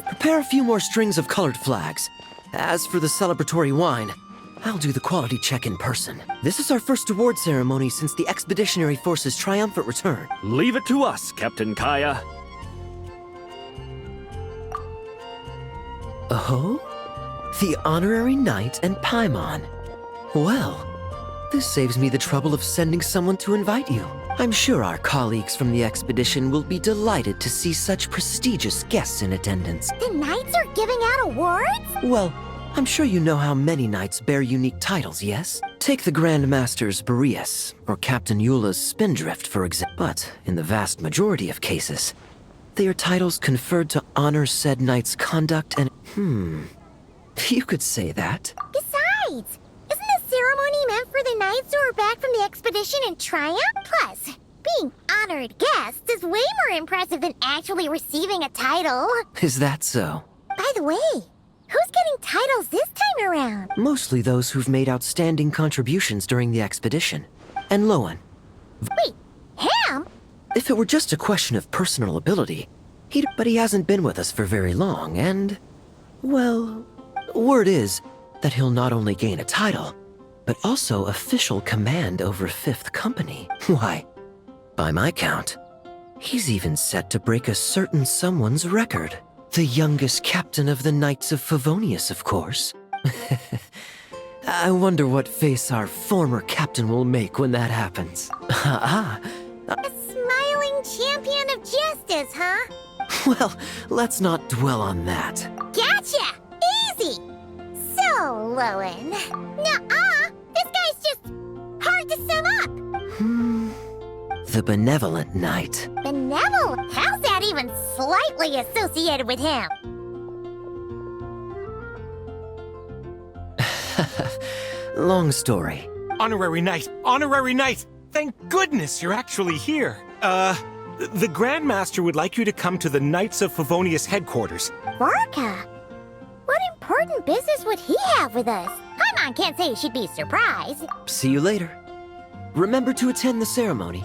Prepare a few more strings of colored flags. As for the celebratory wine, I'll do the quality check in person. This is our first award ceremony since the Expeditionary Force's triumphant return. Leave it to us, Captain Kaya. Oh? The Honorary Knight and Paimon. Well, this saves me the trouble of sending someone to invite you. I'm sure our colleagues from the expedition will be delighted to see such prestigious guests in attendance. The knights are giving out awards? Well, I'm sure you know how many knights bear unique titles, yes? Take the Grand Master's Boreas, or Captain Eula's Spindrift, for example. But in the vast majority of cases, they are titles conferred to honor said knight's conduct and... You could say that. Besides, isn't the ceremony meant for the knights who are back from the expedition in triumph? Plus, being honored guests is way more impressive than actually receiving a title. Is that so? By the way, who's getting titles this time around? Mostly those who've made outstanding contributions during the expedition. And Lowen. Wait, him? If it were just a question of personal ability, but he hasn't been with us for very long, and... well, word is that he'll not only gain a title, but also official command over 5th Company. Why, by my count, he's even set to break a certain someone's record. The youngest captain of the Knights of Favonius, of course. I wonder what face our former captain will make when that happens. A smiling champion of justice, huh? Well, let's not dwell on that. Gotcha! Easy! So, Lowen. Nuh-uh! This guy's just hard to sum up! The Benevolent Knight. Benevolent? How's that even slightly associated with him? Long story. Honorary Knight! Honorary Knight! Thank goodness you're actually here. The Grand Master would like you to come to the Knights of Favonius headquarters. Varka? What important business would he have with us? Paimon can't say she'd be surprised. See you later. Remember to attend the ceremony.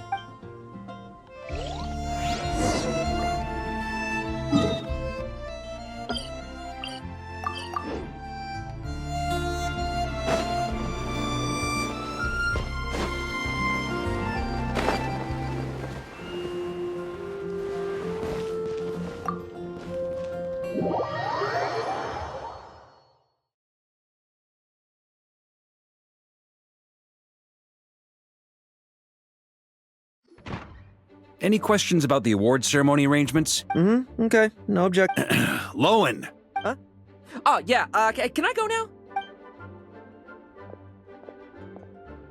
Any questions about the award ceremony arrangements? Okay. No objection. Lowen! Huh? Oh, yeah, can I go now?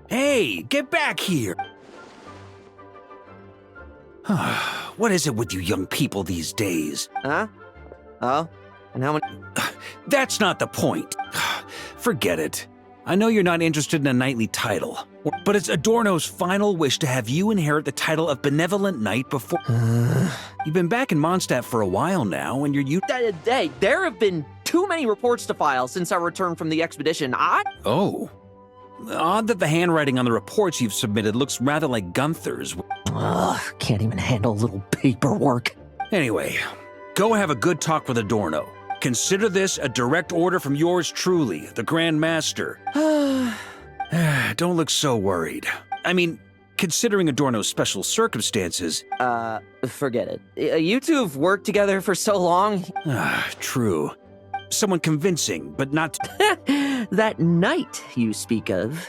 Hey, get back here! What is it with you young people these days? Huh? Oh, and how many... That's not the point. Forget it. I know you're not interested in a knightly title, but it's Adorno's final wish to have you inherit the title of Benevolent Knight before... You've been back in Mondstadt for a while now, and you're... Hey, there have been too many reports to file since our return from the expedition. Oh. Odd that the handwriting on the reports you've submitted looks rather like Gunther's. Ugh, can't even handle a little paperwork. Anyway, go have a good talk with Adorno. Consider this a direct order from yours truly, the Grand Master. Don't look so worried. I mean, considering Adorno's special circumstances... Forget it. You two have worked together for so long. True. Someone convincing, but not... That knight you speak of.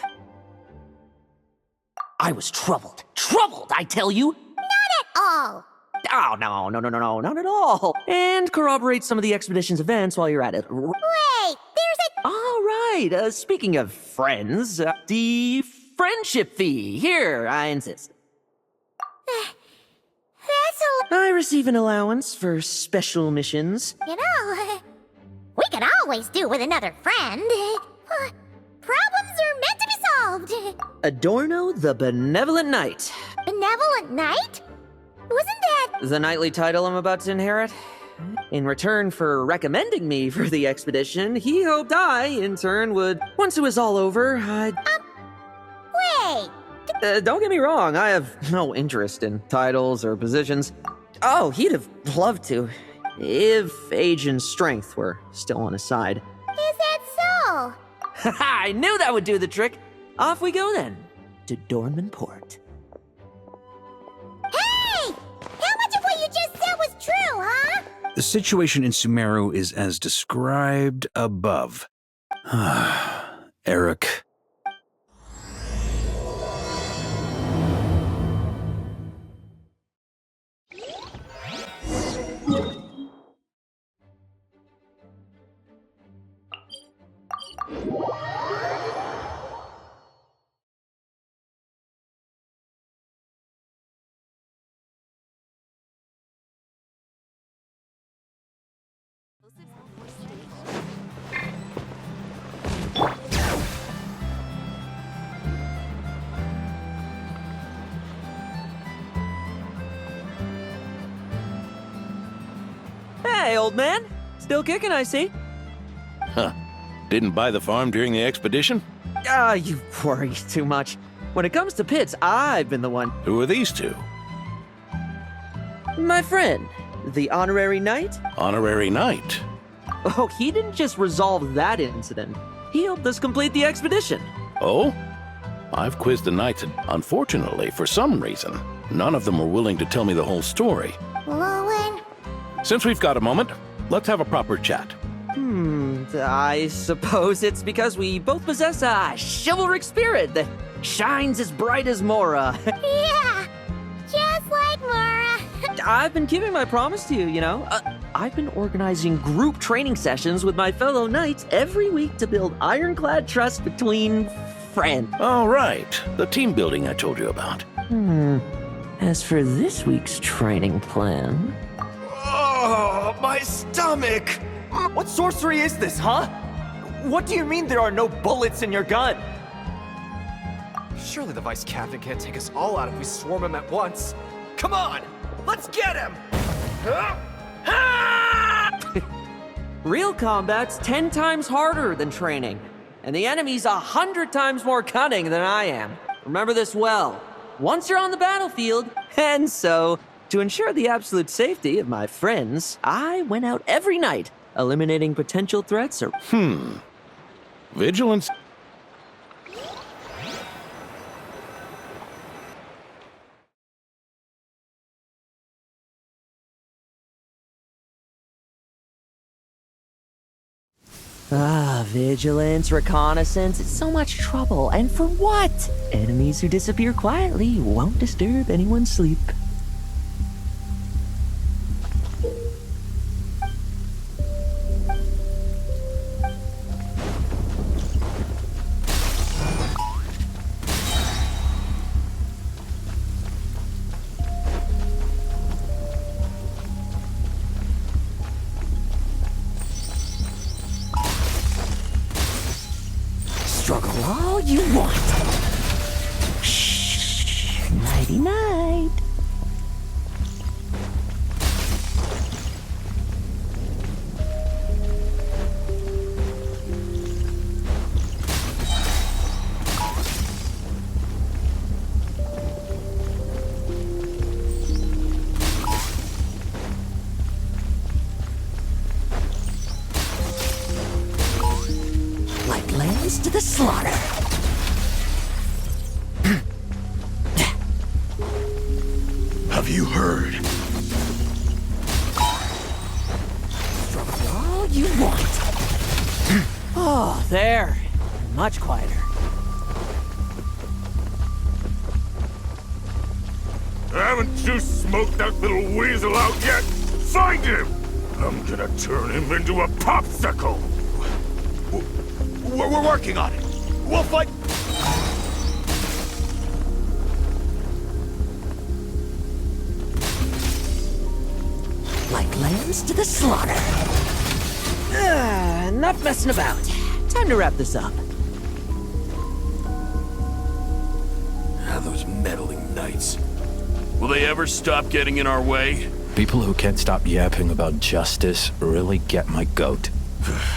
I was troubled. Troubled, I tell you! Not at all! Oh, no, not at all. And corroborate some of the expedition's events while you're at it. Wait, there's a... All right, speaking of friends, the friendship fee. Here, I insist. That's I receive an allowance for special missions. You know, we could always do with another friend. Problems are meant to be solved. involved? Adorno the Benevolent Knight. Benevolent Knight? Wasn't that... The knightly title I'm about to inherit? In return for recommending me for the expedition, he hoped I, in turn, would, once it was all over, I'd... Wait. Don't get me wrong, I have no interest in titles or positions. Oh, he'd have loved to, if age and strength were still on his side. Is that so? I knew that would do the trick. Off we go then, to Dornman Port. Hey! How much of what you just said was true, huh? The situation in Sumeru is as described above. Eric. Hey, old man. Still kicking, I see. Huh. Didn't buy the farm during the expedition? You worry too much. When it comes to pits, I've been the one. Who are these two? My friend, the honorary knight. Honorary knight. Oh, he didn't just resolve that incident. He helped us complete the expedition. Oh? I've quizzed the knights, and unfortunately, for some reason, none of them were willing to tell me the whole story. Lowen? Since we've got a moment, let's have a proper chat. I suppose it's because we both possess a chivalric spirit that shines as bright as Mora. Yeah, just like Mora. I've been keeping my promise to you, you know. I've been organizing group training sessions with my fellow knights every week to build ironclad trust between friends. All right, the team building I told you about. As for this week's training plan... Oh, my stomach! What sorcery is this, huh? What do you mean there are no bullets in your gun? Surely the vice captain can't take us all out if we swarm him at once. Come on, let's get him! Real combat's 10 times harder than training, and the enemy's 100 times more cunning than I am. Remember this well. Once you're on the battlefield, and so, to ensure the absolute safety of my friends, I went out every night, eliminating potential threats or... Vigilance. Vigilance, reconnaissance, it's so much trouble, and for what? Enemies who disappear quietly won't disturb anyone's sleep. Struggle all you want. Shh. Nighty night. Like lambs to the slaughter. Have you heard? Struggle all you want. Oh, there. Much quieter. Haven't you smoked that little weasel out yet? Find him! I'm gonna turn him into a popsicle! We're working on it. We'll fight. Like lambs to the slaughter. Enough messing about. Time to wrap this up. knights. Will they ever stop getting in our way? People who can't stop yapping about justice really get my goat.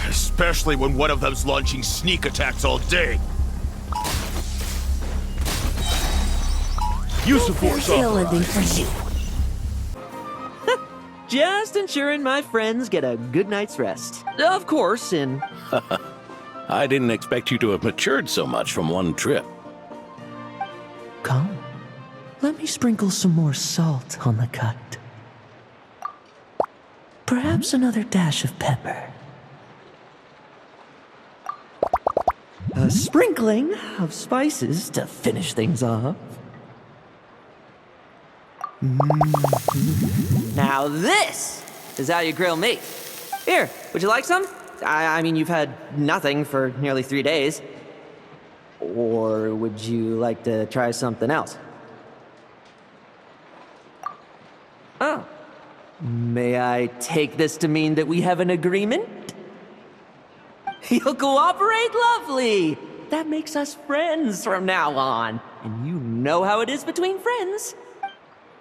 Especially when one of them's launching sneak attacks all day. Use the force authorized. Just ensuring my friends get a good night's rest. Of course, in... I didn't expect you to have matured so much from one trip. Come, let me sprinkle some more salt on the cut. Perhaps another dash of pepper. A sprinkling of spices to finish things off. Now this is how you grill me. Here, would you like some? I mean, you've had nothing for nearly 3 days. Or would you like to try something else? Oh. May I take this to mean that we have an agreement? You'll cooperate? Lovely! That makes us friends from now on. And you know how it is between friends.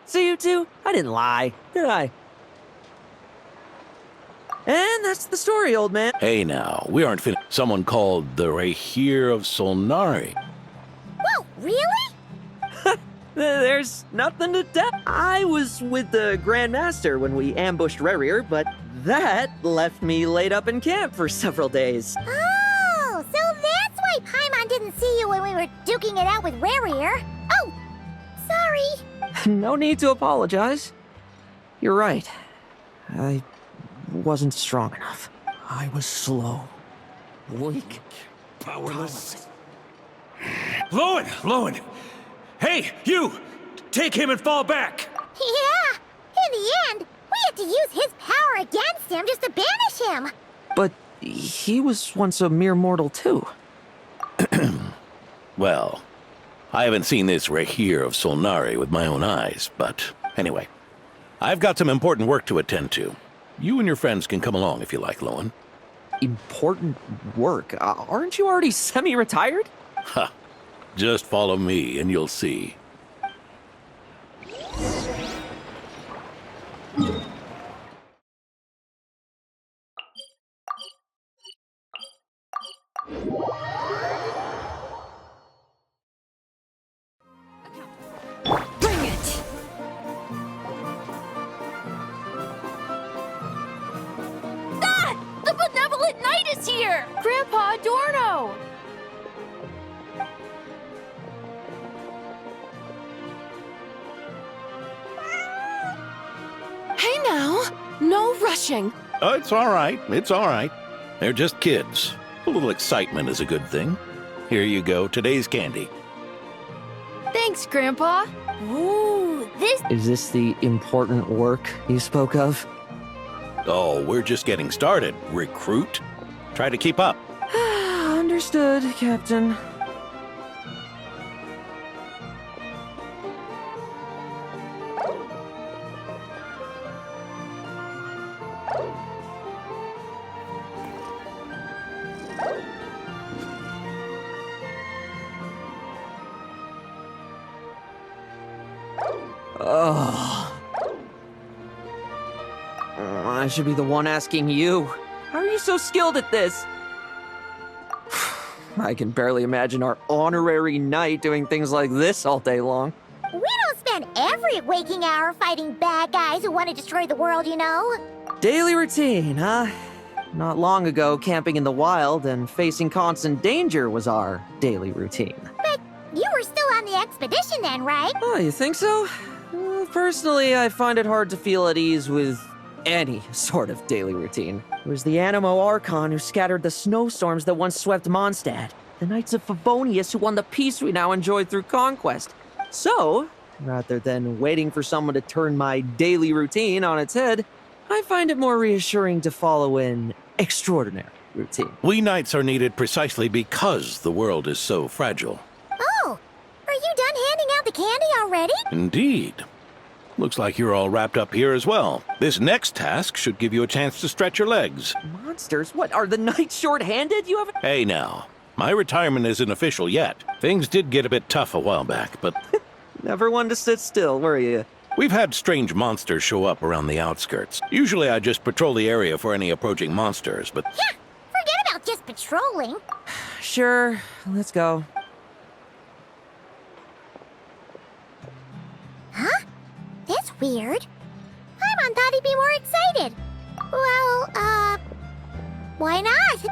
So you two, I didn't lie, did I? And that's the story, old man. Hey now, we aren't finished. Someone called the Rahir of Solnari. Whoa, really? There's nothing to tell. I was with the Grand Master when we ambushed Rerir, but that left me laid up in camp for several days. Oh, so that's why Paimon didn't see you when we were duking it out with Rerir. Oh, sorry. No need to apologize. You're right. I wasn't strong enough. I was slow, weak, powerless. Lowen! Hey, you! Take him and fall back! Yeah, in the end, we had to use his power against him just to banish him. But he was once a mere mortal too. Well, I haven't seen this Rahir of Solnari with my own eyes, but anyway, I've got some important work to attend to. You and your friends can come along if you like, Lowen. Important work? Aren't you already semi-retired? Ha! Just follow me and you'll see. Bring it! Ah! The benevolent knight is here! Grandpa Adorno! Hey now! No rushing! Oh, it's all right. It's all right. They're just kids. A little excitement is a good thing. Here you go, today's candy. Thanks, Grandpa! Ooh, this... Is this the important work you spoke of? Oh, we're just getting started, recruit. Try to keep up. Understood, Captain. I should be the one asking you. How are you so skilled at this? I can barely imagine our honorary knight doing things like this all day long. We don't spend every waking hour fighting bad guys who want to destroy the world, you know? Daily routine, huh? Not long ago, camping in the wild and facing constant danger was our daily routine. But you were still on the expedition then, right? Oh, you think so? Personally, I find it hard to feel at ease with any sort of daily routine. It was the Animo Archon who scattered the snowstorms that once swept Mondstadt, the Knights of Favonius who won the peace we now enjoy through conquest. So, rather than waiting for someone to turn my daily routine on its head, I find it more reassuring to follow an extraordinary routine. We knights are needed precisely because the world is so fragile. Oh, are you done handing out the candy already? Indeed. Looks like you're all wrapped up here as well. This next task should give you a chance to stretch your legs. Monsters? What, are the Knights short-handed? You haven't... Hey now, my retirement isn't official yet. Things did get a bit tough a while back, but Never one to sit still, were you? We've had strange monsters show up around the outskirts. Usually I just patrol the area for any approaching monsters, but... Yeah, forget about just patrolling. Sure, let's go. Huh? That's weird. Paimon thought he'd be more excited. Well, why not?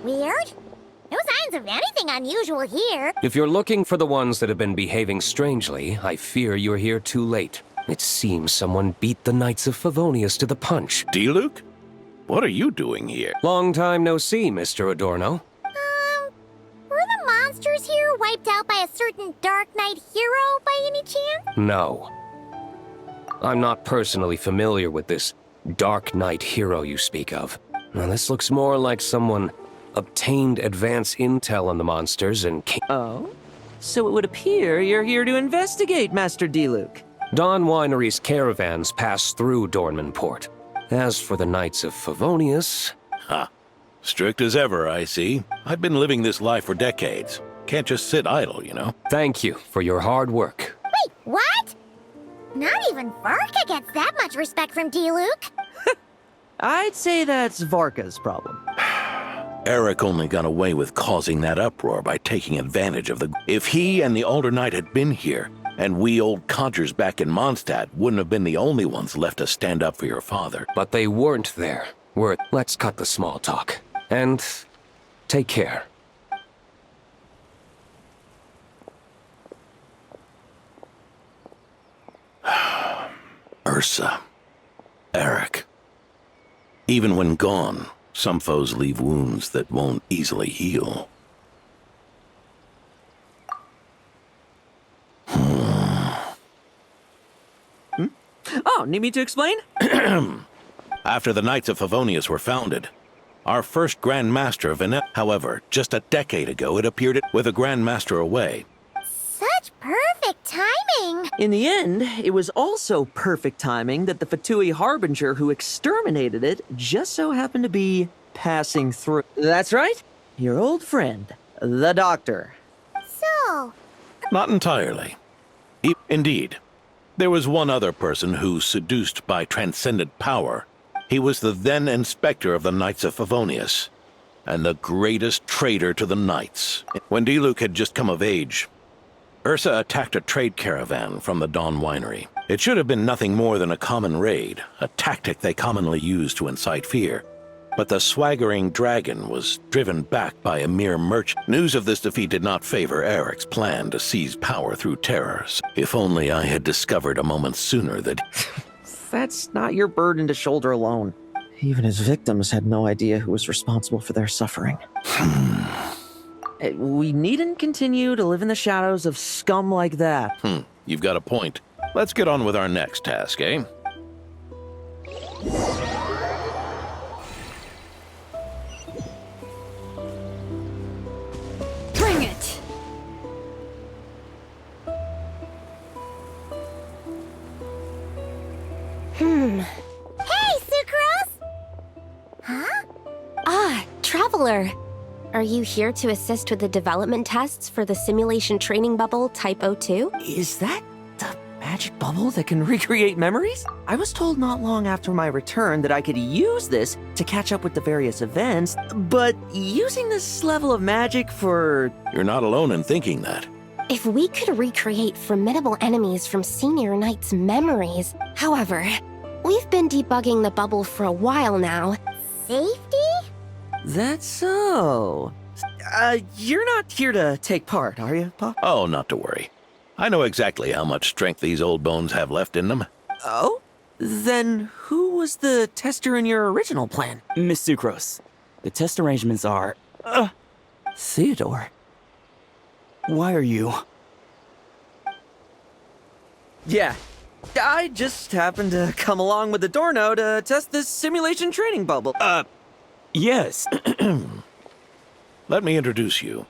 Weird? No signs of anything unusual here. If you're looking for the ones that have been behaving strangely, I fear you're here too late. It seems someone beat the Knights of Favonius to the punch. D-Luke? What are you doing here? Long time no see, Mr. Adorno. Were the monsters here wiped out by a certain Dark Knight hero by any chance? No. I'm not personally familiar with this Dark Knight hero you speak of. Now, this looks more like someone obtained advance intel on the monsters and came... Oh? So it would appear you're here to investigate, Master D-Luke. Dawn Winery's caravans pass through Dornman Port. As for the Knights of Favonius... Ha. Strict as ever, I see. I've been living this life for decades. Can't just sit idle, you know? Thank you for your hard work. Wait, what? Not even Varka gets that much respect from D-Luke. I'd say that's Varka's problem. Eric only got away with causing that uproar by taking advantage of the... If he and the Alder Knight had been here, and we old codgers back in Mondstadt wouldn't have been the only ones left to stand up for your father. But they weren't there. Let's cut the small talk. And take care. Ursa. Eric. Even when gone, some foes leave wounds that won't easily heal. Oh, need me to explain? After the Knights of Favonius were founded, our first Grand Master of Venet... However, just a decade ago, it appeared with a Grand Master away. Such perfect timing. In the end, it was also perfect timing that the Fatui Harbinger who exterminated it just so happened to be passing through. That's right. Your old friend, the Doctor. So... Not entirely. Indeed. There was one other person who, seduced by transcendent power, he was the then Inspector of the Knights of Favonius, and the greatest traitor to the Knights. When D-Luke had just come of age, Ursa attacked a trade caravan from the Dawn Winery. It should have been nothing more than a common raid, a tactic they commonly use to incite fear. But the swaggering dragon was driven back by a mere merchant. News of this defeat did not favor Eric's plan to seize power through terrors. If only I had discovered a moment sooner that... That's not your burden to shoulder alone. Even his victims had no idea who was responsible for their suffering. We needn't continue to live in the shadows of scum like that. You've got a point. Let's get on with our next task, eh? Bring it! Hey, Sucrose! Huh? Ah, Traveler. Are you here to assist with the development tests for the simulation training bubble Type 02? Is that the magic bubble that can recreate memories? I was told not long after my return that I could use this to catch up with the various events, but using this level of magic for... You're not alone in thinking that. If we could recreate formidable enemies from Senior Knight's memories. However, we've been debugging the bubble for a while now. Safety? That's so. You're not here to take part, are you, Pop? Oh, not to worry. I know exactly how much strength these old bones have left in them. Oh? Then who was the tester in your original plan? Miss Sucrose, the test arrangements are... Theodore. Why are you... Yeah, I just happened to come along with the Dorno to test this simulation training bubble. Yes. Let me introduce you.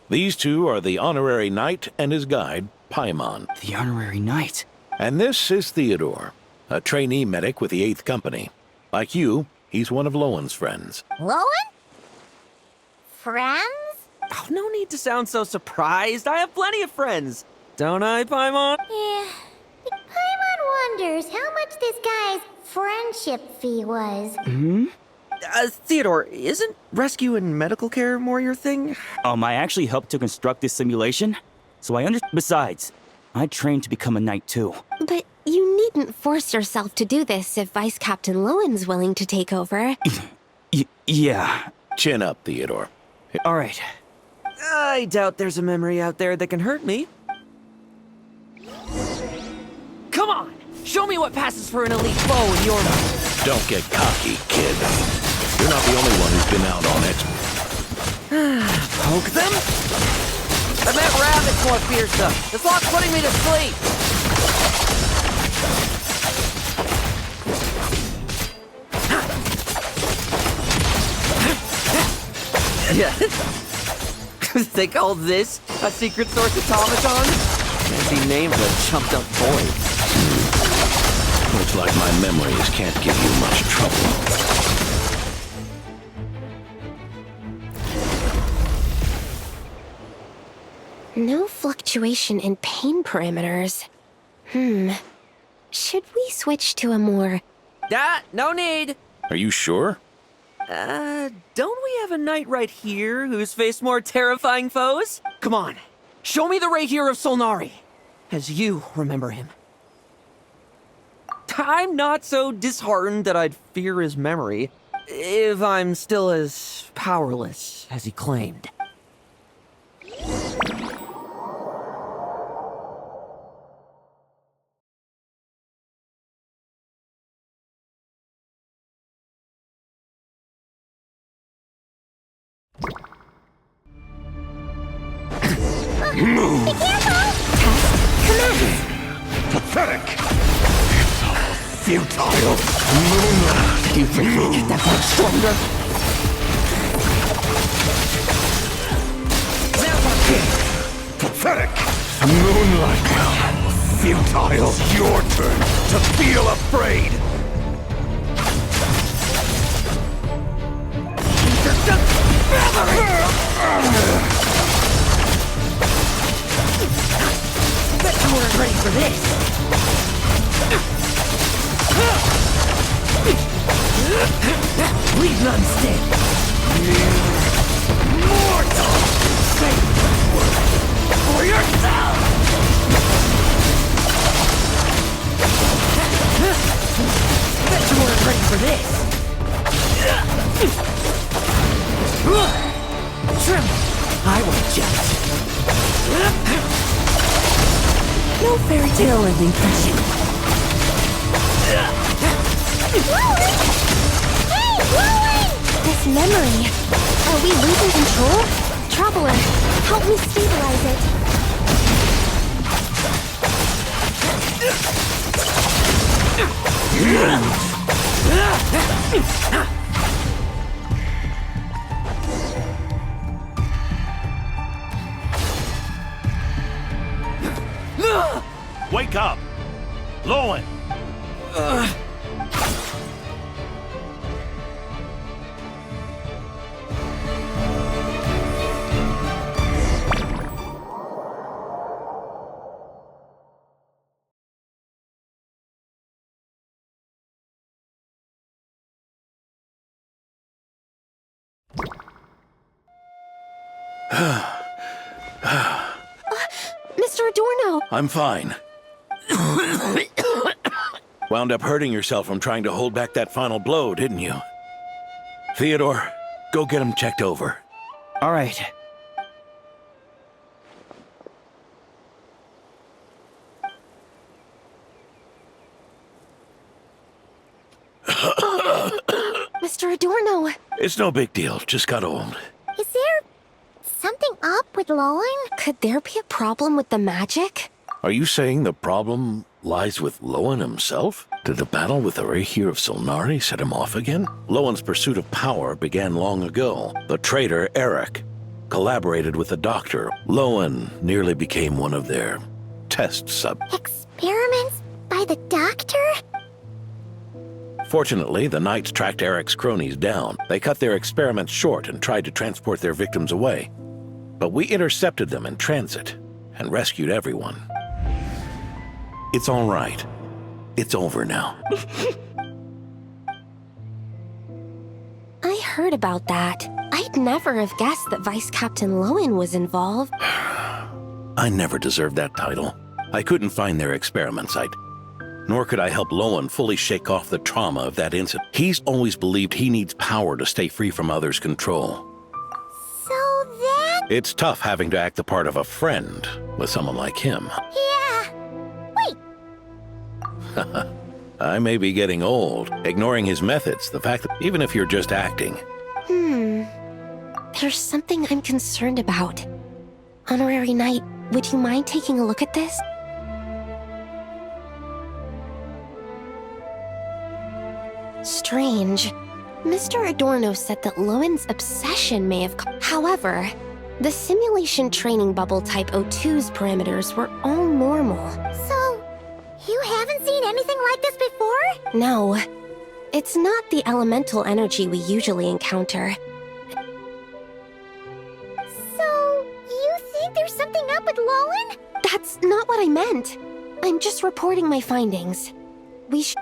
These two are the honorary knight and his guide, Paimon. The honorary knight. And this is Theodore, a trainee medic with the 8th Company. Like you, he's one of Lowen's friends. Lowen? Friends? Oh, no need to sound so surprised. I have plenty of friends. Don't I, Paimon? Yeah. Paimon wonders how much this guy's friendship fee was. Theodore, isn't rescue and medical care more your thing? I actually helped to construct this simulation, so I understand. Besides, I trained to become a knight too. But you needn't force yourself to do this if Vice Captain Lowen's willing to take over. Yeah. Chin up, Theodore. All right. I doubt there's a memory out there that can hurt me. Come on! Show me what passes for an elite foe in your mind. Don't get cocky, kid. You're not the only one who's been out on it. Poke them? I meant rabbits more fearsome. This lock's putting me to sleep. Yeah. They call this a secret source automaton? Fancy name for a chumped up boy. Looks like my memories can't give you much trouble. No fluctuation in pain parameters. Should we switch to a more... No need. Are you sure? Don't we have a knight right here who's faced more terrifying foes? Come on, show me the Rahier of Solnari, as you remember him. I'm not so disheartened that I'd fear his memory, if I'm still as powerless as he claimed. Pathetic! It's all futile. Moonlight. You think we get that much stronger? Pathetic! Moonlight. Futile. It's your turn to feel afraid. Bet you weren't ready for this. Leave none stand. Mortal! Say the word for yourself! Bet you weren't ready for this. Tremble! I will judge. No fairy tale ending pressure. This memory... Are we losing control? Traveler, help me stabilize it. Wake up! Lowen! Mr. Adorno! I'm fine. Wound up hurting yourself from trying to hold back that final blow, didn't you? Theodore, go get him checked over. All right. Mr. Adorno. It's no big deal, just got old. Is there something up with Lowen? Could there be a problem with the magic? Are you saying the problem lies with Lowen himself? Did the battle with the Rahir of Solnari set him off again? Lowen's pursuit of power began long ago. The traitor, Eric, collaborated with the doctor. Lowen nearly became one of their test Experiments by the doctor? Fortunately, the Knights tracked Eric's cronies down. They cut their experiments short and tried to transport their victims away. But we intercepted them in transit and rescued everyone. It's all right. It's over now. I heard about that. I'd never have guessed that Vice Captain Lowen was involved. I never deserved that title. I couldn't find their experiment site. Nor could I help Lowen fully shake off the trauma of that incident. He's always believed he needs power to stay free from others' control. So that... It's tough having to act the part of a friend with someone like him. Yeah. Wait. I may be getting old, ignoring his methods, the fact that even if you're just acting. There's something I'm concerned about. Honorary Knight, would you mind taking a look at this? Strange. Mr. Adorno said that Lowen's obsession may have... However, the simulation training bubble type O2's parameters were all normal. So, you haven't seen anything like this before? No. It's not the elemental energy we usually encounter. So, you think there's something up with Lowen? That's not what I meant. I'm just reporting my findings. We should...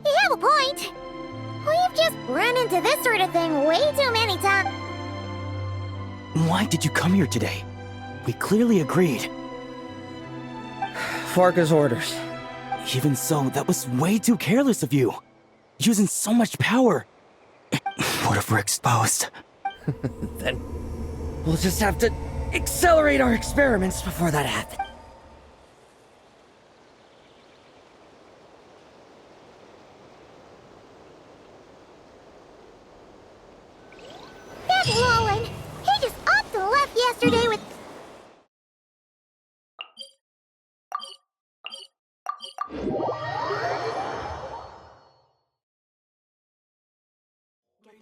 You have a point. We've just run into this sort of thing way too many times. Why did you come here today? We clearly agreed. Farka's orders. Even so, that was way too careless of you. Using so much power. What if we're exposed? Then we'll just have to accelerate our experiments before that happens. That Lowen, he just upped and left yesterday with...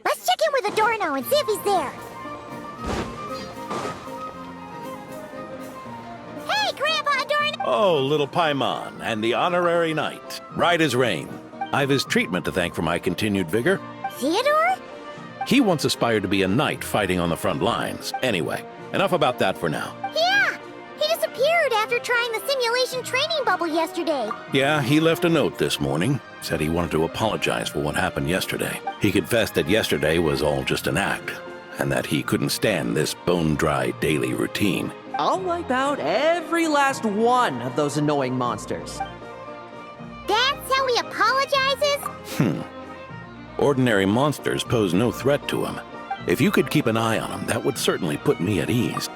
Let's check in with Adorno and see if he's there. Hey, Grandpa Adorno! Oh, little Paimon, and the Honorary Knight. Right as rain. I've his treatment to thank for my continued vigor. Theodore? He once aspired to be a knight fighting on the front lines. Anyway, enough about that for now. Yeah! He disappeared after trying the simulation training bubble yesterday. Yeah, he left a note this morning. Said he wanted to apologize for what happened yesterday. He confessed that yesterday was all just an act, and that he couldn't stand this bone-dry daily routine. I'll wipe out every last one of those annoying monsters. That's how he apologizes? Ordinary monsters pose no threat to him. If you could keep an eye on him, that would certainly put me at ease.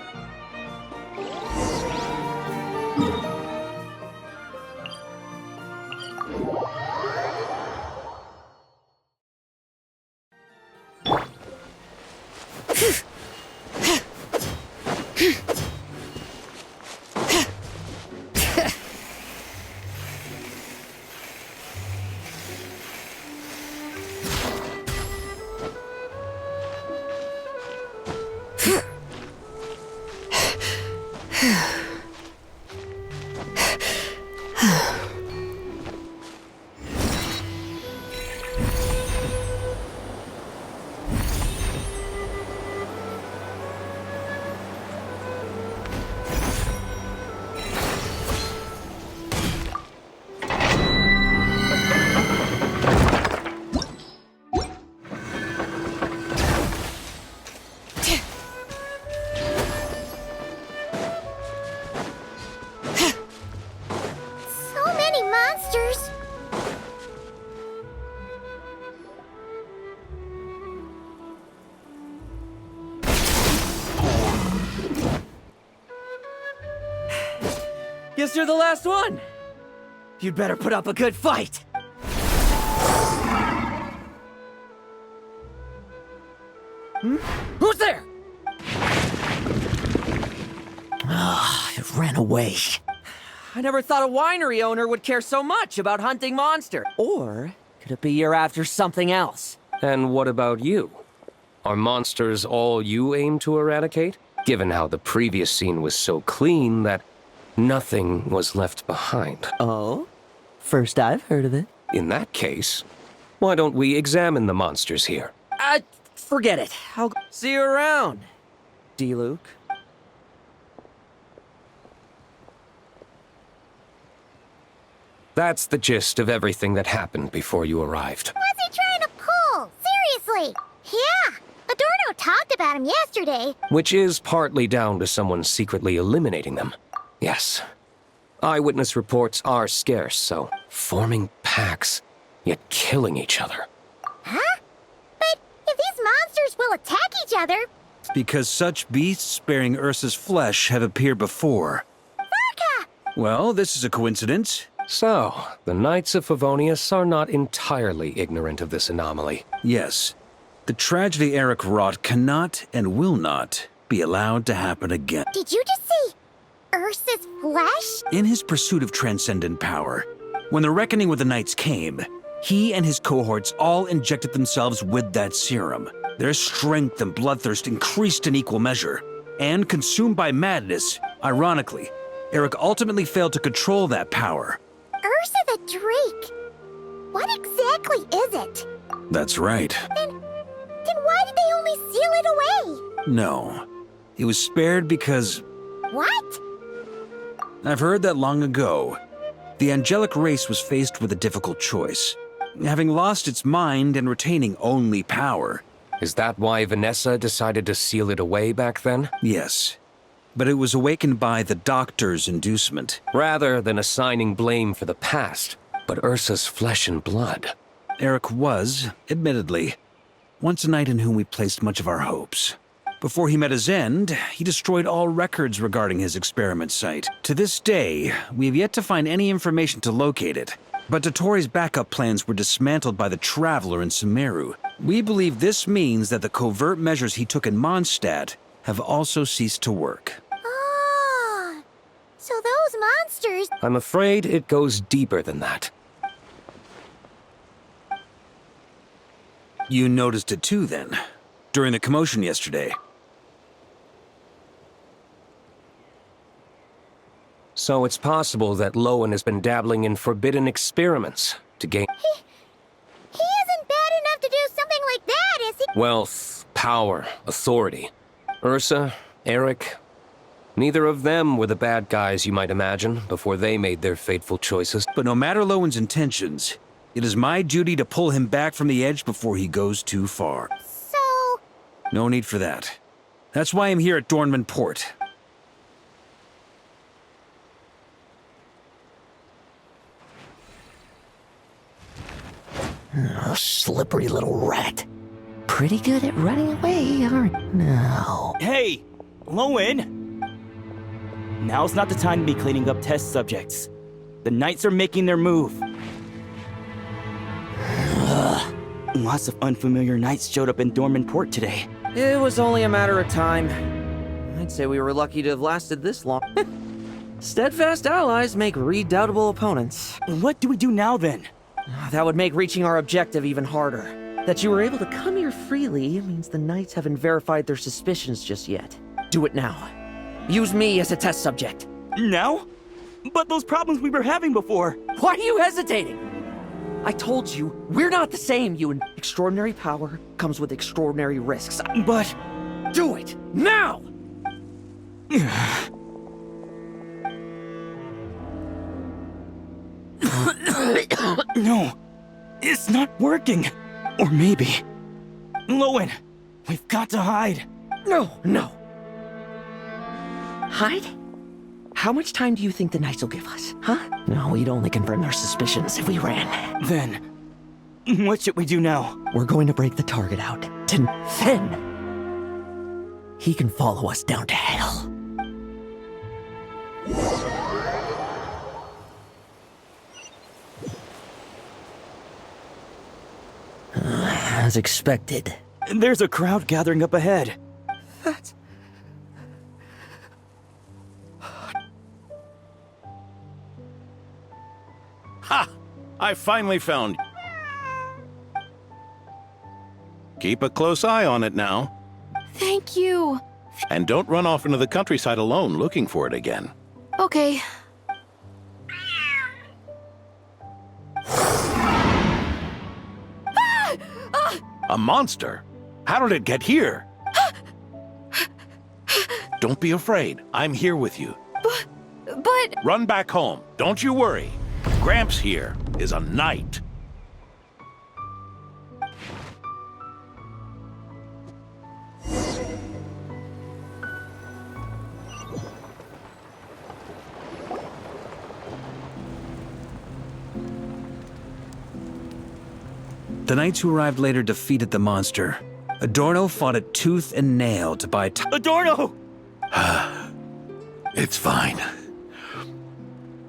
Guess you're the last one. You'd better put up a good fight. Who's there? It ran away. I never thought a winery owner would care so much about hunting monster. Or could it be you're after something else? And what about you? Are monsters all you aim to eradicate? Given how the previous scene was so clean that nothing was left behind. Oh? First I've heard of it. In that case, why don't we examine the monsters here? Forget it. I'll see you around, D-Luke. That's the gist of everything that happened before you arrived. What's he trying to pull? Seriously? Yeah, Adorno talked about him yesterday. Which is partly down to someone secretly eliminating them. Yes. Eyewitness reports are scarce, so forming packs, yet killing each other. Huh? But if these monsters will attack each other... Because such beasts bearing Ursa's flesh have appeared before. Vodka! Well, this is a coincidence. So, the Knights of Favonius are not entirely ignorant of this anomaly. Yes. The tragedy Eric wrought cannot and will not be allowed to happen again. Did you just see Ursa's flesh? In his pursuit of transcendent power, when the reckoning with the Knights came, he and his cohorts all injected themselves with that serum. Their strength and bloodthirst increased in equal measure. And consumed by madness, ironically, Eric ultimately failed to control that power. Ursa the Drake. What exactly is it? That's right. Then why did they only seal it away? No. It was spared because... What? I've heard that long ago, the angelic race was faced with a difficult choice. Having lost its mind and retaining only power. Is that why Vanessa decided to seal it away back then? Yes. But it was awakened by the doctor's inducement. Rather than assigning blame for the past, but Ursa's flesh and blood. Eric was, admittedly, once a knight in whom we placed much of our hopes. Before he met his end, he destroyed all records regarding his experiment site. To this day, we have yet to find any information to locate it. But Dottoro's backup plans were dismantled by the Traveler in Sumeru. We believe this means that the covert measures he took in Mondstadt have also ceased to work. Ah, so those monsters... I'm afraid it goes deeper than that. You noticed it too, then, during the commotion yesterday. So it's possible that Lowen has been dabbling in forbidden experiments to gain... He isn't bad enough to do something like that, is he? Wealth, power, authority. Ursa, Eric, neither of them were the bad guys you might imagine before they made their fateful choices. But no matter Lowen's intentions, it is my duty to pull him back from the edge before he goes too far. So... No need for that. That's why I'm here at Dornman Port. Oh, slippery little rat. Pretty good at running away, aren't you? No. Hey! Lowen! Now's not the time to be cleaning up test subjects. The Knights are making their move. Lots of unfamiliar Knights showed up in Dorman Port today. It was only a matter of time. I'd say we were lucky to have lasted this long. Steadfast allies make redoubtable opponents. What do we do now, then? That would make reaching our objective even harder. That you were able to come here freely means the Knights haven't verified their suspicions just yet. Do it now. Use me as a test subject. Now? But those problems we were having before. Why are you hesitating? I told you, we're not the same, you and extraordinary power comes with extraordinary risks. But... Do it! Now! No, it's not working. Or maybe... Lowen, we've got to hide. No. Hide? How much time do you think the Knights will give us, huh? No, we'd only confirm their suspicions if we ran. Then, what should we do now? We're going to break the target out to Fen. He can follow us down to hell. As expected, There's a crowd gathering up ahead. That's... Ha! I finally found you. Keep a close eye on it now. Thank you. And don't run off into the countryside alone looking for it again. Okay. A monster? How did it get here? Don't be afraid. I'm here with you. But... Run back home. Don't you worry. Gramps here is a knight. The knights who arrived later defeated the monster. Adorno fought it tooth and nail to buy Adorno! It's fine.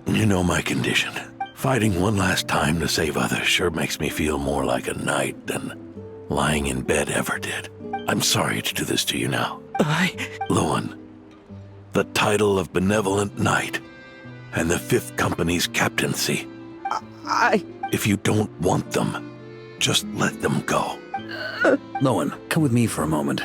You know my condition. Fighting one last time to save others sure makes me feel more like a knight than lying in bed ever did. I'm sorry to do this to you now. Lowen, the title of Benevolent Knight and the 5th Company's captaincy. If you don't want them, just let them go. Lowen, come with me for a moment.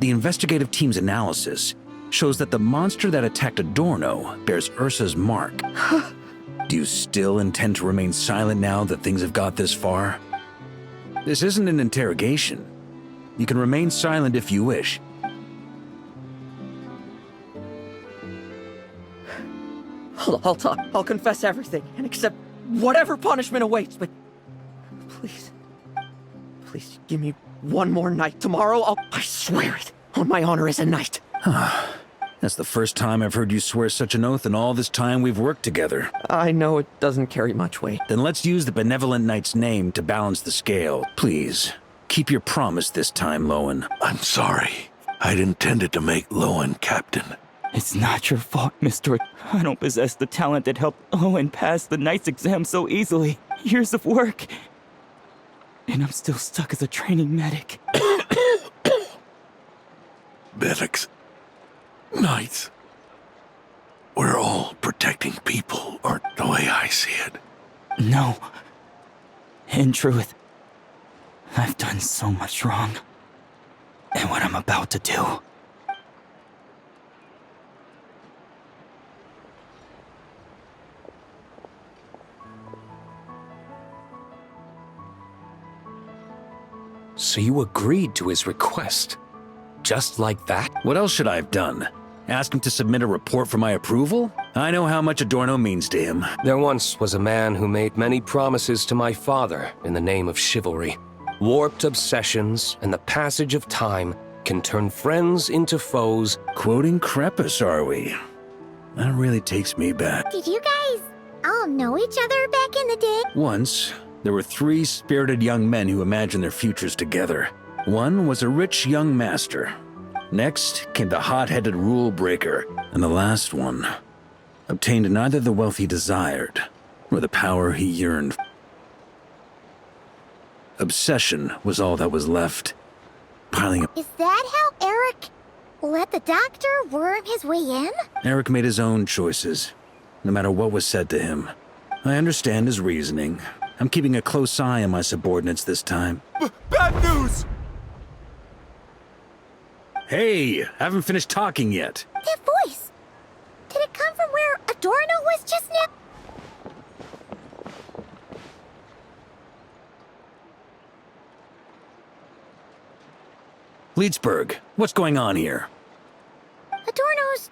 The investigative team's analysis shows that the monster that attacked Adorno bears Ursa's mark. Do you still intend to remain silent now that things have got this far? This isn't an interrogation. You can remain silent if you wish. I'll talk. I'll confess everything and accept whatever punishment awaits, but please, please give me one more night. Tomorrow I swear it on my honor as a knight. That's the first time I've heard you swear such an oath in all this time we've worked together. I know it doesn't carry much weight. Then let's use the Benevolent Knight's name to balance the scale. Please, keep your promise this time, Lowen. I'm sorry. I'd intended to make Lowen captain. It's not your fault, Mr. I don't possess the talent that helped Owen pass the knight's exam so easily. Years of work. And I'm still stuck as a training medic. Medics. Knights. We're all protecting people, or the way I see it. No. In truth, I've done so much wrong. And what I'm about to do. So you agreed to his request? Just like that? What else should I have done? Ask him to submit a report for my approval? I know how much Adorno means to him. There once was a man who made many promises to my father in the name of chivalry. Warped obsessions and the passage of time can turn friends into foes. Quoting Crepus, are we? That really takes me back. Did you guys all know each other back in the day? Once, there were 3 spirited young men who imagined their futures together. One was a rich young master. Next came the hot-headed rule breaker. And the last one obtained neither the wealth he desired, nor the power he yearned. Obsession was all that was left. Piling up. Is that how Eric let the doctor worm his way in? Eric made his own choices, no matter what was said to him. I understand his reasoning. I'm keeping a close eye on my subordinates this time. Bad news! Hey, haven't finished talking yet. That voice! Did it come from where Adorno was just now? Leedsburg, what's going on here? Adorno's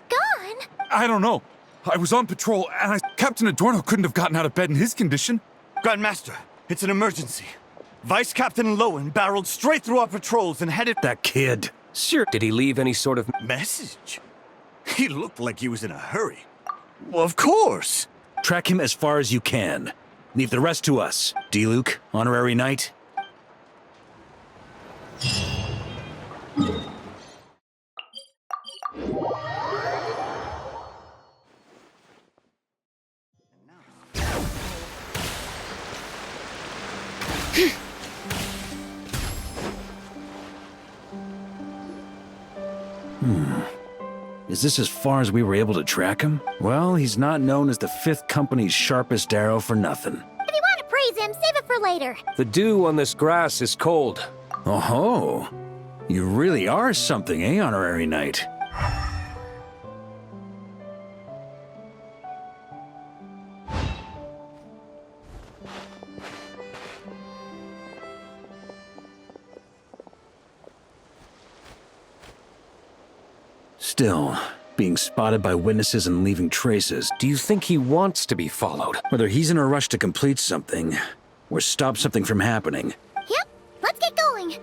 gone. I don't know. I was on patrol, and Captain Adorno couldn't have gotten out of bed in his condition. Grandmaster, it's an emergency. Vice Captain Lowen barreled straight through our patrols and headed... That kid. Sure. Did he leave any sort of message? He looked like he was in a hurry. Well, of course. Track him as far as you can. Leave the rest to us. D-Luke, honorary knight. Is this as far as we were able to track him? Well, he's not known as the 5th Company's sharpest arrow for nothing. If you want to praise him, save it for later. The dew on this grass is cold. Oh-ho! You really are something, eh, Honorary Knight? Still, being spotted by witnesses and leaving traces. Do you think he wants to be followed? Whether he's in a rush to complete something, or stop something from happening. Yep, let's get going.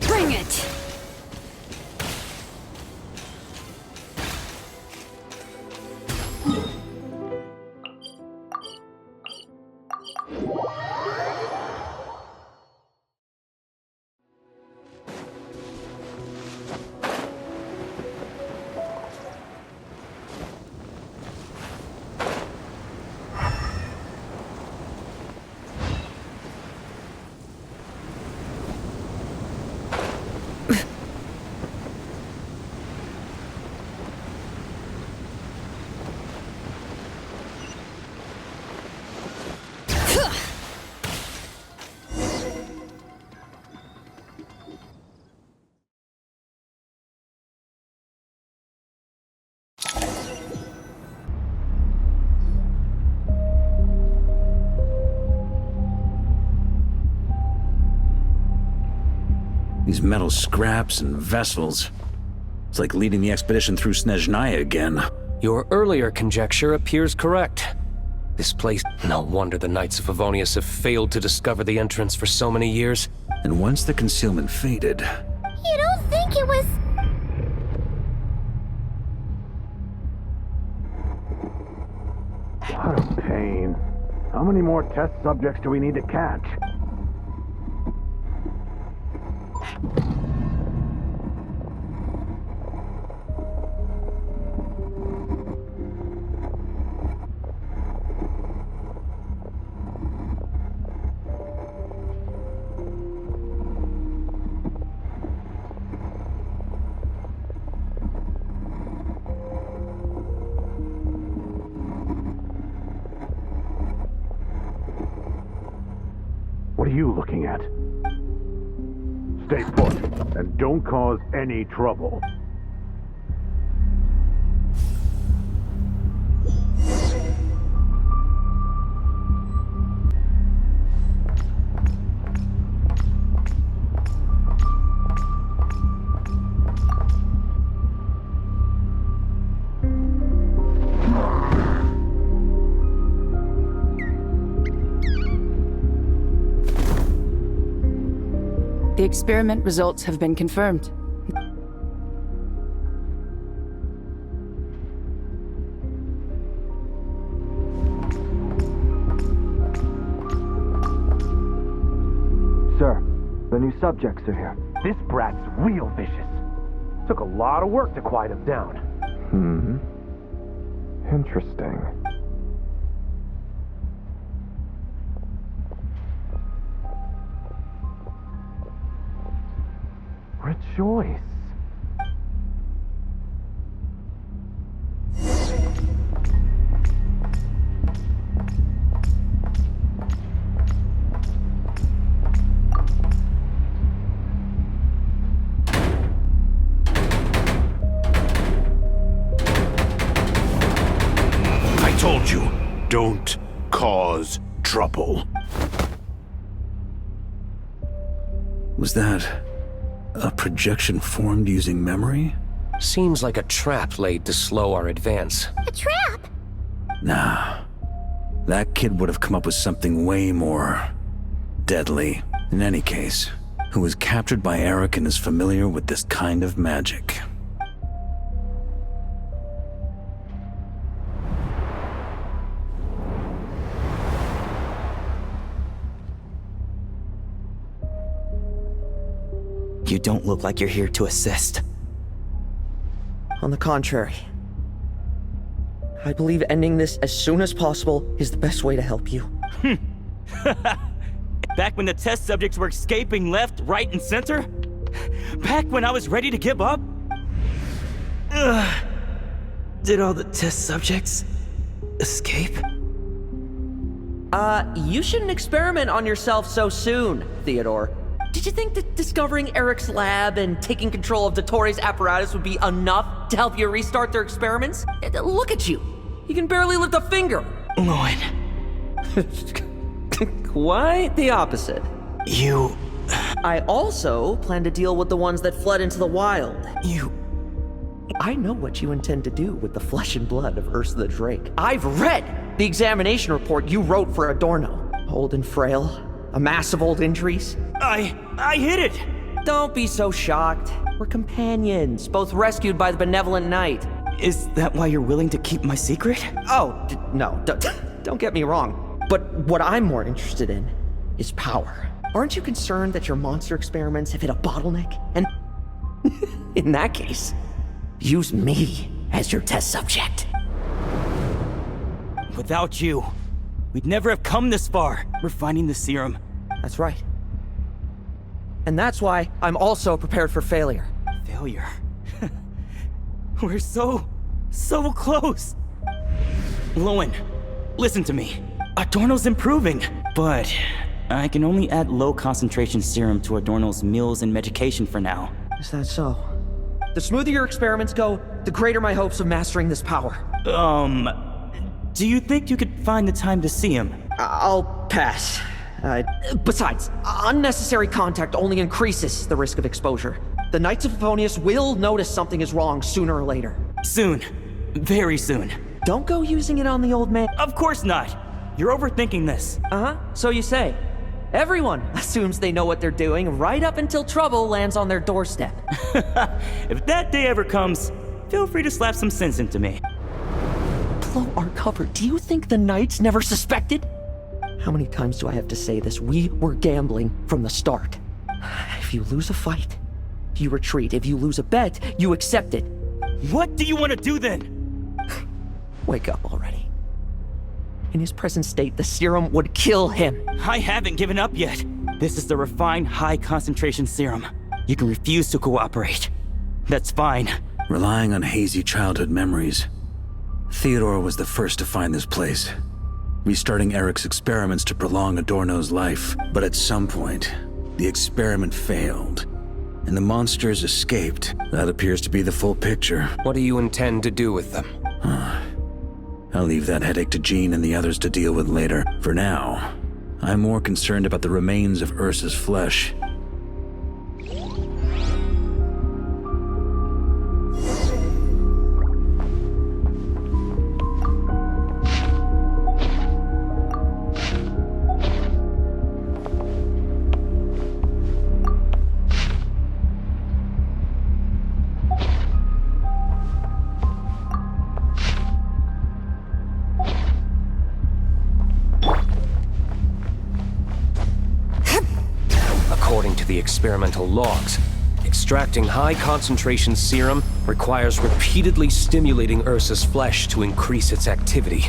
Bring it! These metal scraps and vessels. It's like leading the expedition through Snezhnaya again. Your earlier conjecture appears correct. This place... No wonder the Knights of Favonius have failed to discover the entrance for so many years. And once the concealment faded... You don't think it was... What a pain. How many more test subjects do we need to catch? What are you looking at? Stay put, and don't cause any trouble. The experiment results have been confirmed. Sir, the new subjects are here. This brat's real vicious. Took a lot of work to quiet him down. Interesting. Rejoice. I told you, don't cause trouble. Was that a projection formed using memory? Seems like a trap laid to slow our advance. A trap? Nah. That kid would have come up with something way more deadly. In any case, who was captured by Eric and is familiar with this kind of magic. You don't look like you're here to assist. On the contrary, I believe ending this as soon as possible is the best way to help you. Back when the test subjects were escaping left, right, and center? Back when I was ready to give up? Did all the test subjects escape? You shouldn't experiment on yourself so soon, Theodore. Did you think that discovering Eric's lab and taking control of Dottores' apparatus would be enough to help you restart their experiments? Look at you. You can barely lift a finger. Lowen. Quite the opposite. You... I also plan to deal with the ones that fled into the wild. I know what you intend to do with the flesh and blood of Ursa the Drake. I've read the examination report you wrote for Adorno. Old and frail, a mass of old injuries. I hit it! Don't be so shocked. We're companions, both rescued by the benevolent knight. Is that why you're willing to keep my secret? Oh, no, don't get me wrong. But what I'm more interested in is power. Aren't you concerned that your monster experiments have hit a bottleneck? And in that case, use me as your test subject. Without you, we'd never have come this far. We're finding the serum. That's right. And that's why I'm also prepared for failure. Failure? We're so close. Lowen, listen to me. Adorno's improving, but I can only add low concentration serum to Adorno's meals and medication for now. Is that so? The smoother your experiments go, the greater my hopes of mastering this power. Do you think you could find the time to see him? I'll pass. Besides, unnecessary contact only increases the risk of exposure. The Knights of Favonius will notice something is wrong sooner or later. Soon. Very soon. Don't go using it on the old man. Of course not. You're overthinking this. So you say. Everyone assumes they know what they're doing right up until trouble lands on their doorstep. If that day ever comes, feel free to slap some sense into me. Blow our cover. Do you think the Knights never suspected? How many times do I have to say this? We were gambling from the start. If you lose a fight, you retreat. If you lose a bet, you accept it. What do you want to do then? Wake up already. In his present state, the serum would kill him. I haven't given up yet. This is the refined high-concentration serum. You can refuse to cooperate. That's fine. Relying on hazy childhood memories, Theodore was the first to find this place. Restarting Eric's experiments to prolong Adorno's life. But at some point, the experiment failed, and the monsters escaped. That appears to be the full picture. What do you intend to do with them? I'll leave that headache to Jean and the others to deal with later. For now, I'm more concerned about the remains of Ursa's flesh. According to the experimental logs, extracting high-concentration serum requires repeatedly stimulating Ursa's flesh to increase its activity.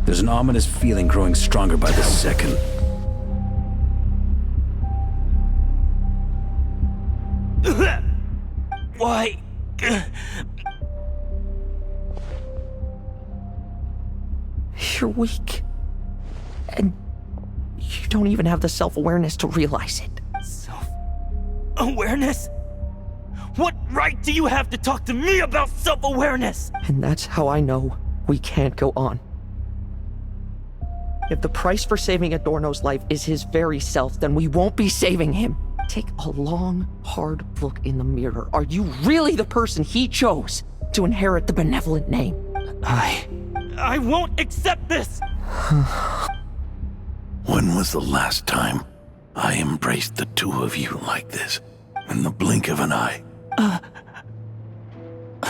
There's an ominous feeling growing stronger by the second. Why? You're weak. And you don't even have the self-awareness to realize it. Self-awareness? What right do you have to talk to me about self-awareness? And that's how I know we can't go on. If the price for saving Adorno's life is his very self, then we won't be saving him. Take a long, hard look in the mirror. Are you really the person he chose to inherit the benevolent name? I won't accept this! When was the last time I embraced the two of you like this? In the blink of an eye.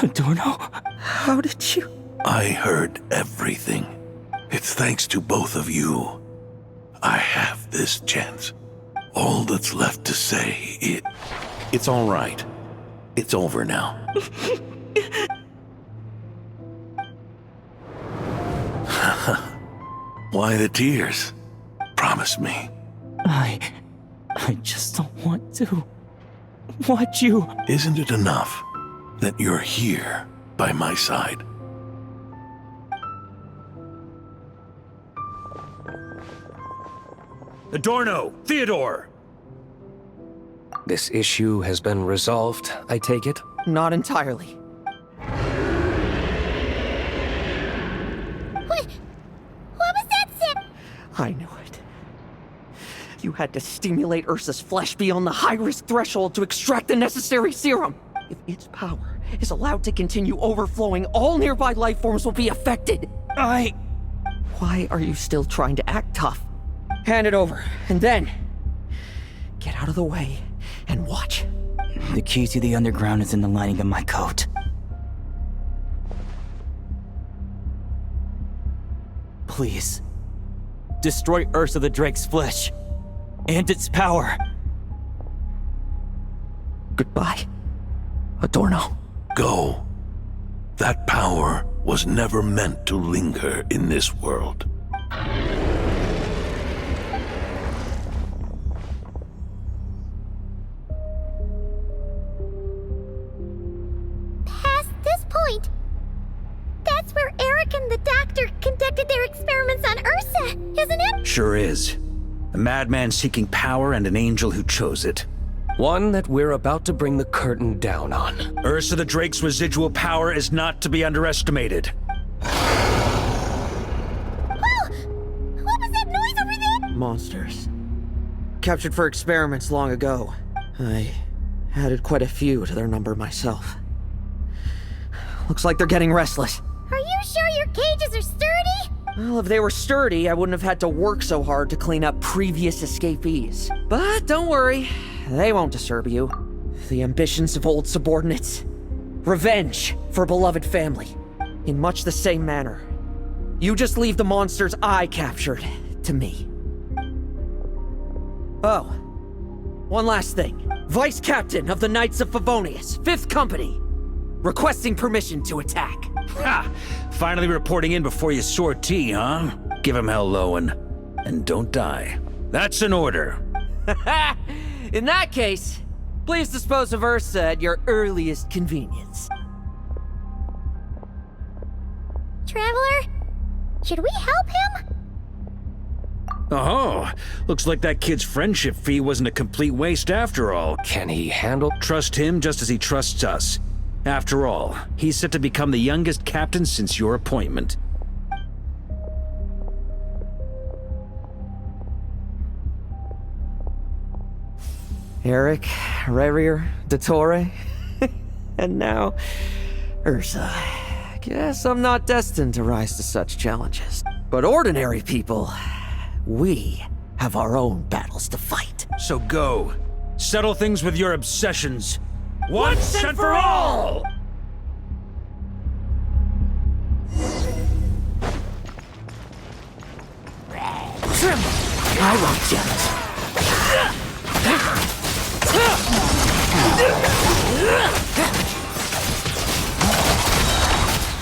Adorno? How did you? I heard everything. It's thanks to both of you. I have this chance. All that's left to say it's all right. It's over now. Why the tears? Promise me. I just don't want to watch you. Isn't it enough that you're here by my side? Adorno! Theodore! This issue has been resolved, I take it? Not entirely. What was that, Sim? I knew it. You had to stimulate Ursa's flesh beyond the high-risk threshold to extract the necessary serum. If its power is allowed to continue overflowing, all nearby life forms will be affected. Why are you still trying to act tough? Hand it over, and then get out of the way and watch. The key to the underground is in the lining of my coat. Please, destroy Ursa the Drake's flesh and its power. Goodbye, Adorno. Go. That power was never meant to linger in this world. Past this point, that's where Eric and the doctor conducted their experiments on Ursa, isn't it? Sure is. A madman seeking power and an angel who chose it. One that we're about to bring the curtain down on. Ursa the Drake's residual power is not to be underestimated. Whoa! What was that noise over there? Monsters. Captured for experiments long ago. I added quite a few to their number myself. Looks like they're getting restless. Are you sure your cages are sturdy? Well, if they were sturdy, I wouldn't have had to work so hard to clean up previous escapees. But don't worry, they won't disturb you. The ambitions of old subordinates. Revenge for beloved family. In much the same manner. You just leave the monsters I captured to me. Oh, one last thing. Vice Captain of the Knights of Favonius, 5th Company. Requesting permission to attack. Ha! Finally reporting in before you sortie, huh? Give him hell, Lowen. And don't die. That's an order. In that case, please dispose of Ursa at your earliest convenience. Traveler, should we help him? Oh, looks like that kid's friendship fee wasn't a complete waste after all. Can he handle? Trust him just as he trusts us. After all, he's set to become the youngest captain since your appointment. Eric, Rerir, Dottore, and now Ursa. Guess I'm not destined to rise to such challenges. But ordinary people, we have our own battles to fight. So go. Settle things with your obsessions. Once and for all! Tremble! I won't jealous.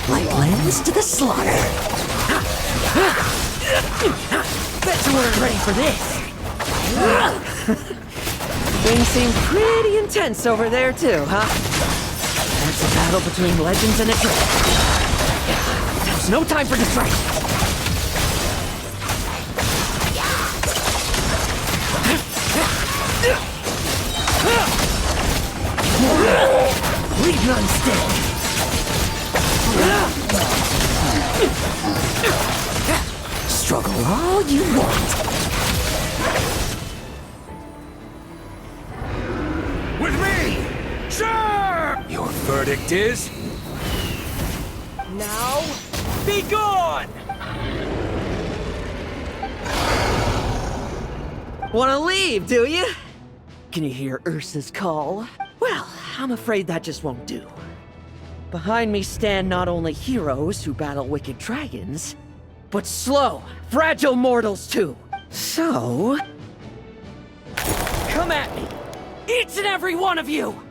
Like lambs to the slaughter. Bet you weren't ready for this. Things seem pretty intense over there too, huh? That's a battle between legends and a drake. There's no time for distraction. Leave none still. Struggle all you want. verdict is... now, be gone! Wanna leave, do you? Can you hear Ursa's call? Well, I'm afraid that just won't do. Behind me stand not only heroes who battle wicked dragons, but slow, fragile mortals too. So... come at me! Each and every one of you!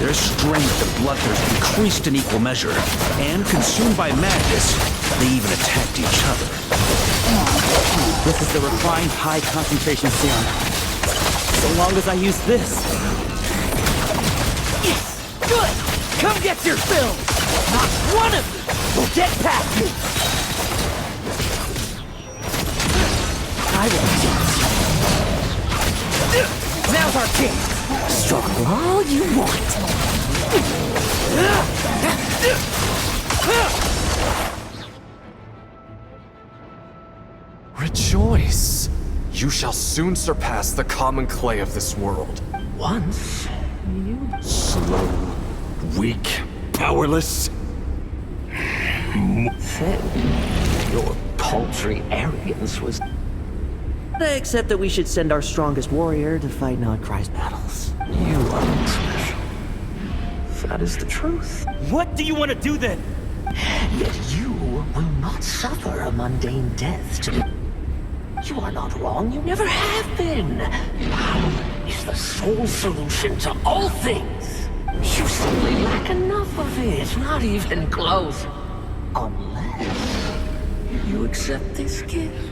Their strength and bloodthirst increased in equal measure, and consumed by madness, they even attacked each other. This is the refined high-concentration serum. So long as I use this. Yes! Good! Come get your fill! Not one of you will get past me! I won't. Now's our chance! Struggle all you want! Rejoice! You shall soon surpass the common clay of this world. Once, you... Slow, weak, powerless. Then, your paltry arrogance was... except that we should send our strongest warrior to fight Nodcry's battles. You are not special. That is the truth. What do you want to do then? Yet you will not suffer a mundane death to... You are not wrong, you never have been. Power is the sole solution to all things. You simply lack enough of it, not even close. Unless you accept this gift.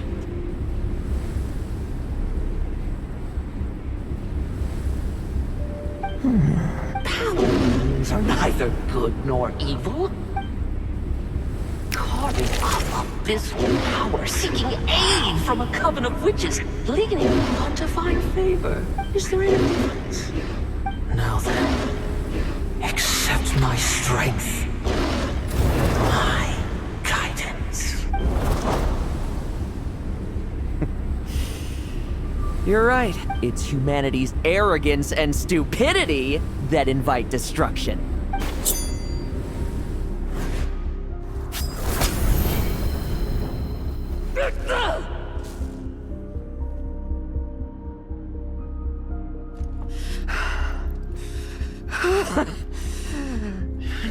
Power means are neither good nor evil. Carving up abysmal power, seeking aid from a coven of witches, leading on to find favor. Is there any difference? Now then, accept my strength, my guidance. You're right. It's humanity's arrogance and stupidity that invite destruction.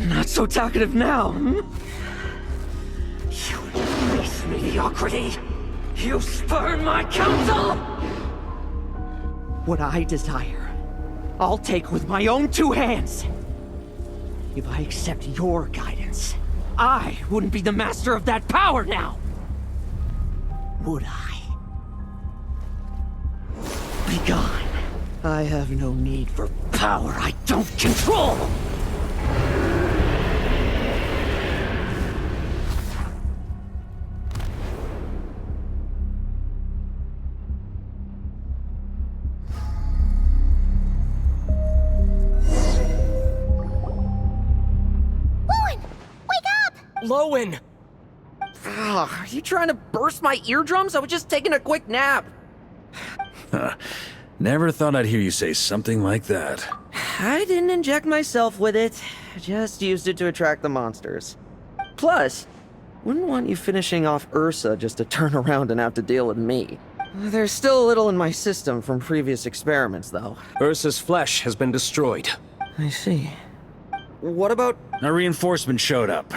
Not so talkative now, hmm? You embrace mediocrity. You spurn my counsel. What I desire, I'll take with my own two hands. If I accept your guidance, I wouldn't be the master of that power now. Would I? Be gone. I have no need for power I don't control. Lowen! Are you trying to burst my eardrums? I was just taking a quick nap. Never thought I'd hear you say something like that. I didn't inject myself with it. Just used it to attract the monsters. Plus, wouldn't want you finishing off Ursa just to turn around and have to deal with me. There's still a little in my system from previous experiments, though. Ursa's flesh has been destroyed. I see. What about... A reinforcement showed up.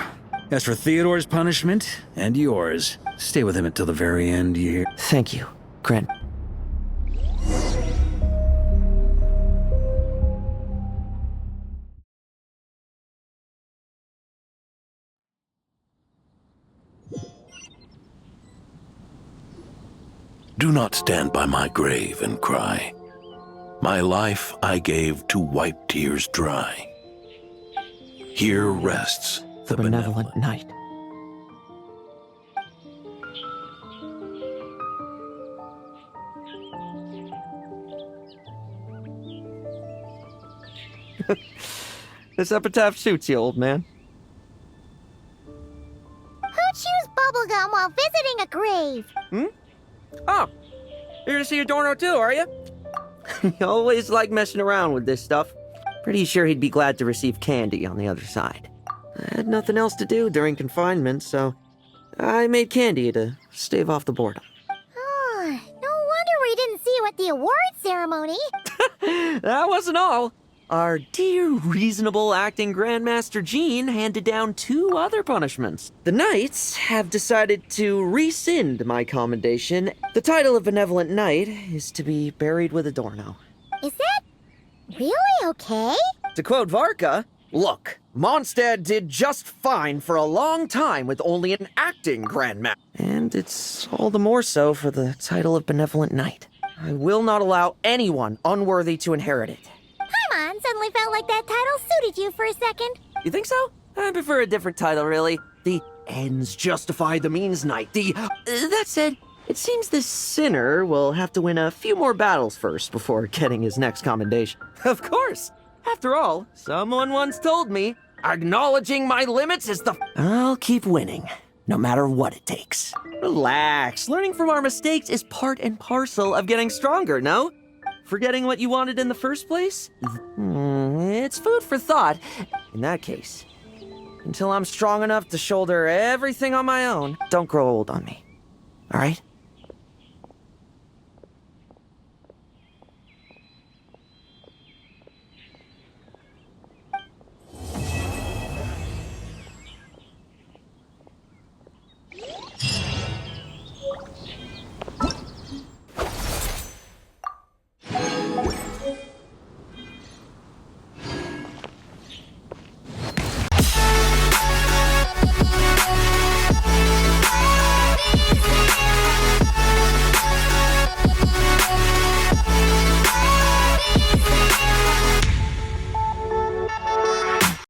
As for Theodore's punishment, and yours, stay with him until the very end, you hear? Thank you, Gren. Do not stand by my grave and cry. My life I gave to wipe tears dry. Here rests the benevolent knight. This epitaph suits you, old man. Who chews bubblegum while visiting cave. Oh, you're to see Adorno too, are you? You always like messing around with this stuff. Pretty sure he'd be glad to receive candy on the other side. I had nothing else to do during confinement, so I made candy to stave off the boredom. Oh, no wonder we didn't see you at the award ceremony. That wasn't all. Our dear, reasonable acting Grandmaster Jean handed down 2 other punishments. The Knights have decided to rescind my commendation. The title of Benevolent Knight is to be buried with Adorno. Is that really okay? To quote Varka, look, Mondstadt did just fine for a long time with only an acting Grandmaster. And it's all the more so for the title of Benevolent Knight. I will not allow anyone unworthy to inherit it. Paimon suddenly felt like that title suited you for a second. You think so? I prefer a different title, really. The ends justify the means Knight. That said, it seems this sinner will have to win a few more battles first before getting his next commendation. Of course! After all, someone once told me, acknowledging my limits is the... I'll keep winning, no matter what it takes. Relax. Learning from our mistakes is part and parcel of getting stronger, no? Forgetting what you wanted in the first place? It's food for thought. In that case, until I'm strong enough to shoulder everything on my own, don't grow old on me. All right?